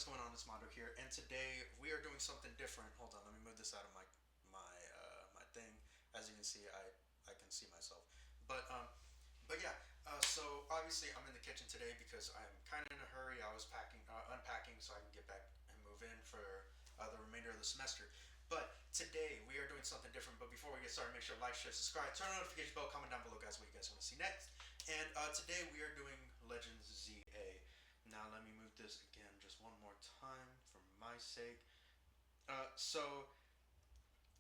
is going on? It's Mondo here, and today we are doing something different. Hold on, let me move this out of my thing. As you can see, I can see myself. But um, but yeah. So obviously I'm in the kitchen today because I'm kind of in a hurry. I was unpacking, so I can get back and move in for the remainder of the semester. But today we are doing something different. But before we get started, make sure to like, share, subscribe, turn on the notification bell, comment down below, guys, what you guys want to see next. And today we are doing Legends ZA. Now let me move this again just one more time for my sake. So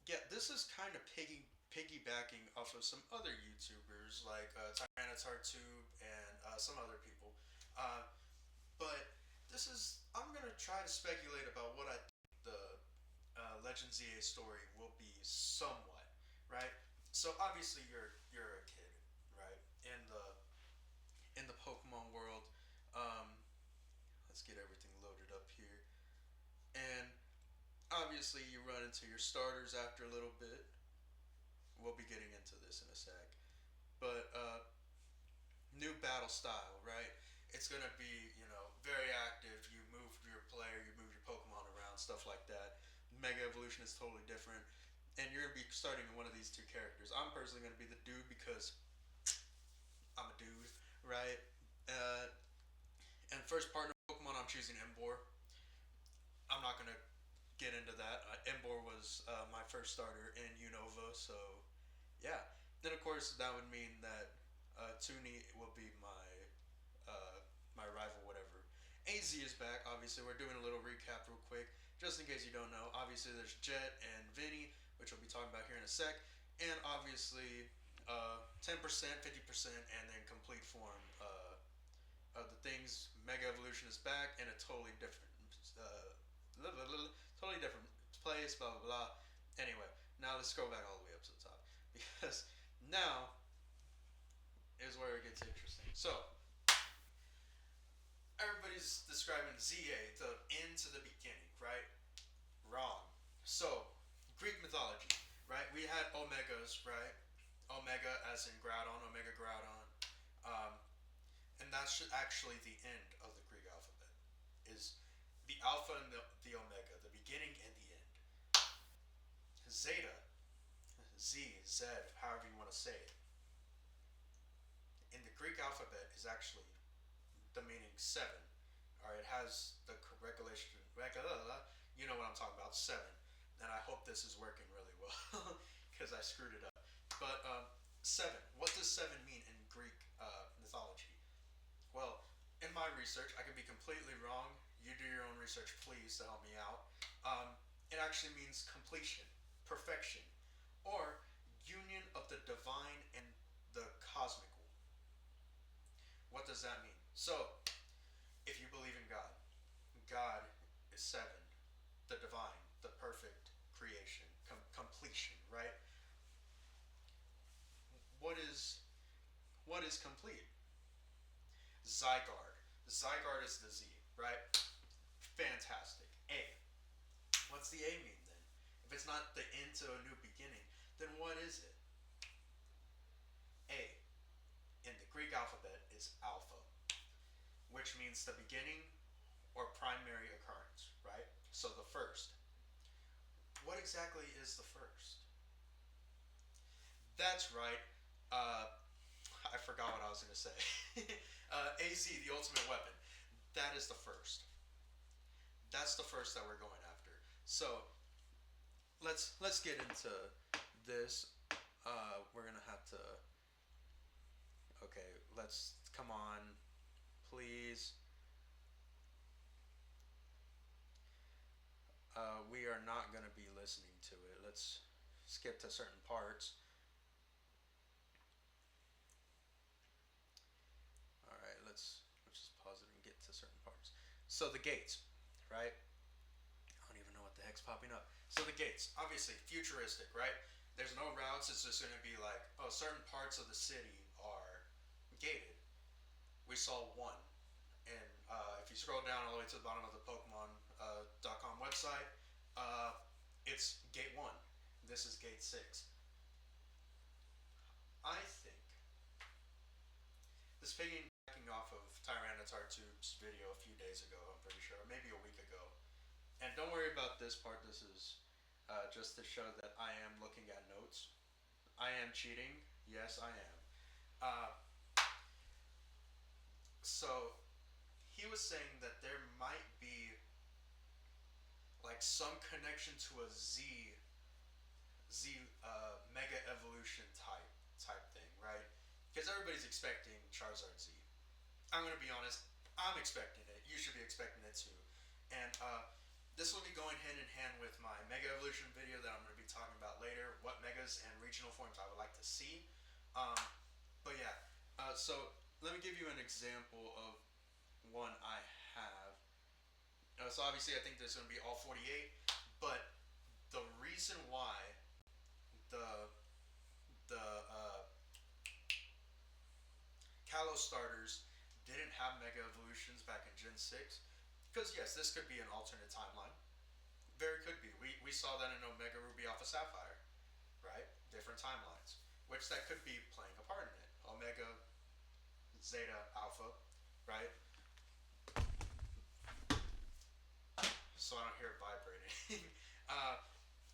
yeah, this is kind of piggybacking off of some other YouTubers like Tyranitartube and some other people. Uh, but this is I'm gonna try to speculate about what I think the Legend ZA story will be somewhat, right? So obviously you're a kid, right? In the Pokemon world. Um, let's get everything loaded up here. And obviously you run into your starters after a little bit. We'll be getting into this in a sec. But new battle style, right? It's gonna be, very active. You move your player, you move your Pokemon around, stuff like that. Mega Evolution is totally different. And you're gonna be starting in one of these two characters. I'm personally gonna be the dude because I'm a dude, right? Uh, and first partner Pokemon, I'm choosing Embor. I'm not gonna get into that. Embor was my first starter in Unova, so yeah. Then of course that would mean that Toonie will be my rival, whatever. AZ is back. Obviously, we're doing a little recap real quick, just in case you don't know. Obviously, there's Jet and Vinny, which we'll be talking about here in a sec, and obviously 10%, 50%, and then complete form of the things. Mega Evolution is back in a totally different, totally different place. Blah blah blah. Anyway, now let's scroll back all the way up to the top because now is where it gets interesting. So everybody's describing ZA, the end to the beginning, right? Wrong. So Greek mythology, right? We had Omegas, right? Omega as in Groudon, Omega Groudon. Um, and that's actually the end of the Greek alphabet. Is the alpha and the omega, the beginning and the end. Zeta, Z, Z, however you want to say it, in the Greek alphabet is actually the meaning seven. All right, it has the regulation. You know what I'm talking about, seven. And I hope this is working really well because I screwed it up. But seven. What does seven mean in Greek mythology? Well, in my research, I could be completely wrong. You do your own research, please, to help me out. It actually means completion, perfection, or union of the divine and the cosmical. What does that mean? So, if you believe in God, God is seven, the divine, the perfect creation, completion, right? What is complete? Zygarde. Zygarde is the Z, right? Fantastic. A. What's the A mean then? If it's not the end to a new beginning, then what is it? A in the Greek alphabet is alpha, which means the beginning or primary occurrence, right? So the first. What exactly is the first? That's right. Uh, I forgot what I was going to say. AZ, the ultimate weapon. That is the first. That's the first that we're going after. So let's get into this. We're gonna have to. Okay, let's come on, please. We are not gonna be listening to it. Let's skip to certain parts. All right, let's just pause it and get to certain parts. So the gates, right? I don't even know what the heck's popping up. So the gates, obviously futuristic, right? There's no routes. It's just going to be like, oh, certain parts of the city are gated. We saw one, and if you scroll down all the way to the bottom of the Pokemon.com website, uh, it's Gate One. This is Gate Six. I think this piggybacking off of Tyranitartube's video a few days ago. I'm pretty sure, maybe a week ago. And don't worry about this part. This is just to show that I am looking at notes. I am cheating. Yes, I am. Uh, so he was saying that there might be like some connection to a Z mega evolution type thing, right? Because everybody's expecting Charizard Z. I'm gonna be honest. I'm expecting it. You should be expecting it too. And this will be going hand in hand with my Mega Evolution video that I'm going to be talking about later. What megas and regional forms I would like to see. Um, but yeah, so let me give you an example of one I have. So obviously, I think there's going to be all 48, but the reason why the the Kalos starters didn't have Mega Evolutions back in Gen 6, because yes, this could be an alternate timeline. Very could be. We saw that in Omega Ruby Alpha Sapphire, right? Different timelines, which that could be playing a part in it. Omega, Zeta, Alpha, right? So I don't hear it vibrating. uh,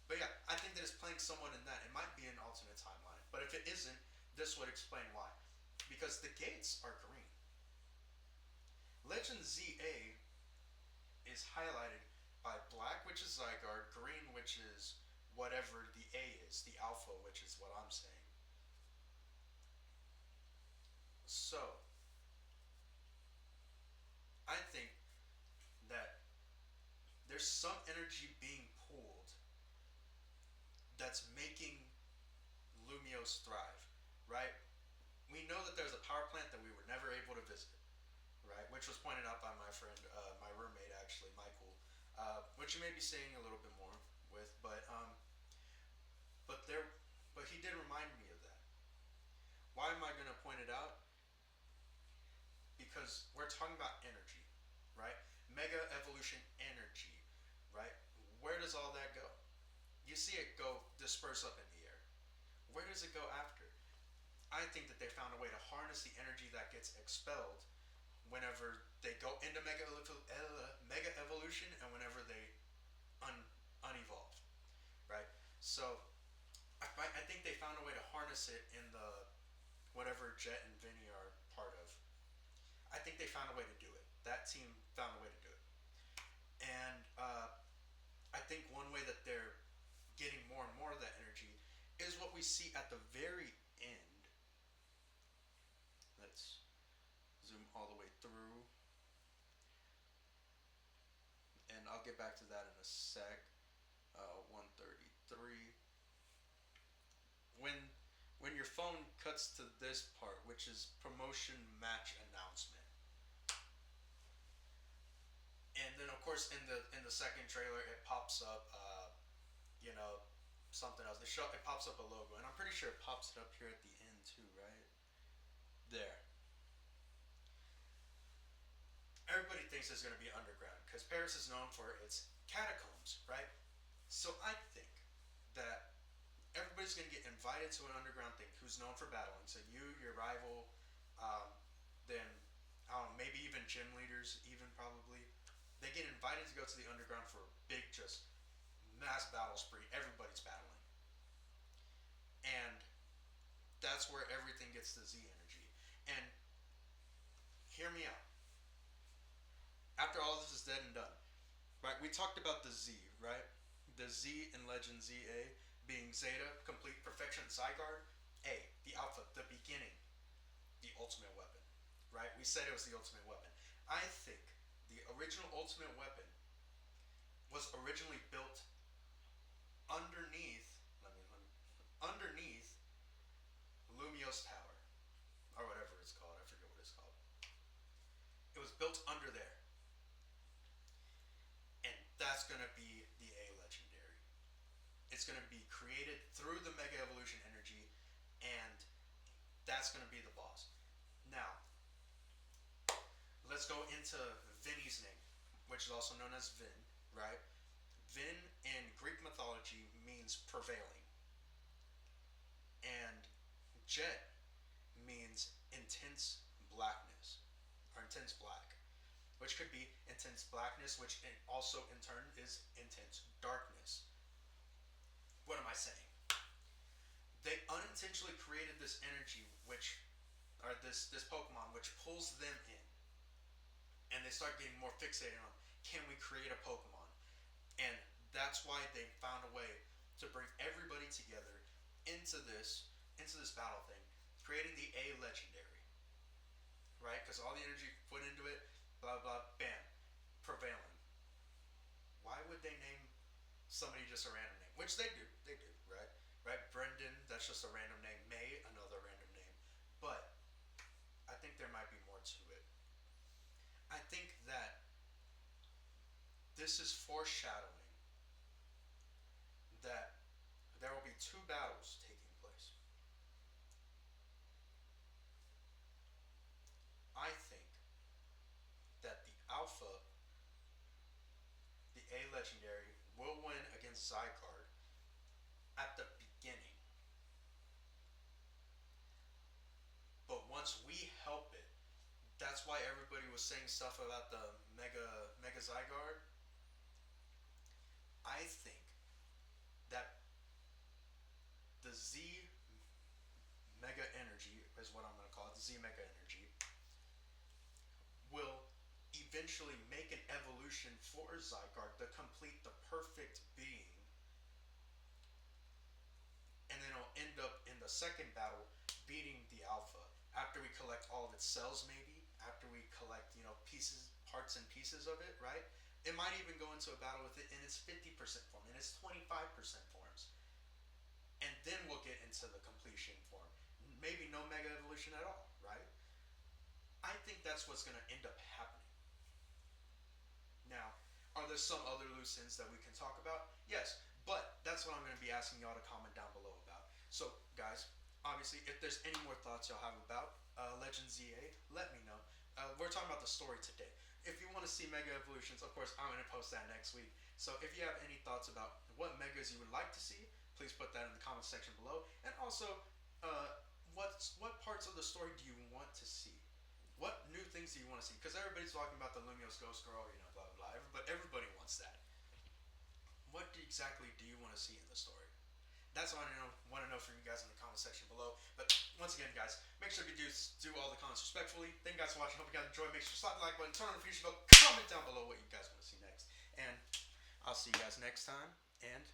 but yeah, I think that it's playing someone in that. It might be an alternate timeline, but if it isn't, this would explain why. Because the gates are green. Legend ZA is highlighted by black, which is Zygarde, green, which is whatever the A is, the alpha, which is what I'm saying. So, I think that there's some energy being pulled that's making Lumios thrive, right? We know that there's a power plant that we were never able to visit, right? Which was pointed out by my friend, my roommate actually, Michael, which you may be seeing a little bit more with, but there, but he did remind me of that. Why am I going to point it out? Because we're talking about energy, right? Mega evolution energy, right? Where does all that go? You see it go disperse up in the air. Where does it go after? I think that they found a way to harness the energy that gets expelled whenever they go into mega evolution and whenever they unevolve, right? So I think they found a way to harness it in the whatever Jet and Vinny are part of. I think they found a way to do it. That team found a way to do it, and I think one way that they're getting more and more of that energy is what we see at the very end. Let's zoom all the way through, and I'll get back to that in a sec. 133. When when your phone cuts to this part, which is promotion match announcement, and then of course in the second trailer it pops up, you know, something else. It pops up a logo, and I'm pretty sure it pops it up here at the end too, right there. Everybody thinks it's going to be underground because Paris is known for its catacombs, right? So I think that everybody's going to get invited to an underground thing who's known for battling. So you, your rival, um, then I don't know, maybe even gym leaders, even probably. They get invited to go to the underground for a big, just mass battle spree. Everybody's battling, and that's where everything gets the Z energy. And hear me out. After all this is dead and done, right? We talked about the Z, right? The Z in Legend ZA being Zeta, complete perfection, Zygarde. A, the Alpha, the beginning, the ultimate weapon, right? We said it was the ultimate weapon. I think the original ultimate weapon was originally built underneath, underneath Lumios Tower, or whatever it's called. I forget what it's called. It was built under there, and that's gonna be the A legendary. It's going to be created through the Mega Evolution energy, and that's going to be the boss. Now, let's go into Vinny's name, which is also known as Vin, right? Vin in Greek mythology means prevailing, and Jet means intense blackness, or intense black. which could be intense blackness, which also in turn is intense darkness. What am I saying? They unintentionally created this energy, which or this Pokemon, which pulls them in, and they start getting more fixated on, can we create a Pokemon? And that's why they found a way to bring everybody together into this battle thing, creating the A legendary, right? Because all the energy put into it, blah blah, bam, prevailing. Why would they name somebody just a random name? Which they do, right? Right, Brendan, that's just a random name. May, another random name. But I think there might be more to it. I think that this is foreshadowing that there will be two battles taking place. I think that the Alpha, the A Legendary, will win against Zygarde at the beginning. But once we help it, that's why everybody was saying stuff about the Mega Zygarde. I think that the Z Mega Energy is what I'm going to call it, the Z Mega Energy, will eventually make an evolution for Zygarde to complete the perfect being, and then it'll end up in the second battle beating the Alpha after we collect all of its cells, maybe after we collect pieces, parts and pieces of it, right? It might even go into a battle with it in its 50% form, in its 25% forms, and then we'll get into the completion form. Maybe no mega evolution at all, right? I think that's what's going to end up happening. Now, are there some other loose ends that we can talk about? Yes, but that's what I'm going to be asking y'all to comment down below about. So, guys, obviously, if there's any more thoughts y'all have about Legend ZA, let me know. We're talking about the story today. If you want to see Mega Evolutions, of course, I'm going to post that next week. So if you have any thoughts about what Megas you would like to see, please put that in the comment section below. And also, what parts of the story do you want to see? What new things do you want to see? Because everybody's talking about the Lumiose Ghost Girl, blah blah blah. Everybody wants that. What exactly do you want to see in the story? That's what I want to know from you guys in the comment section below. But once again, guys, make sure you do all the comments respectfully. Thank you guys for watching. Hope you guys enjoyed. Make sure to slap the like button, turn on the notification bell, comment down below what you guys want to see next. And I'll see you guys next time. And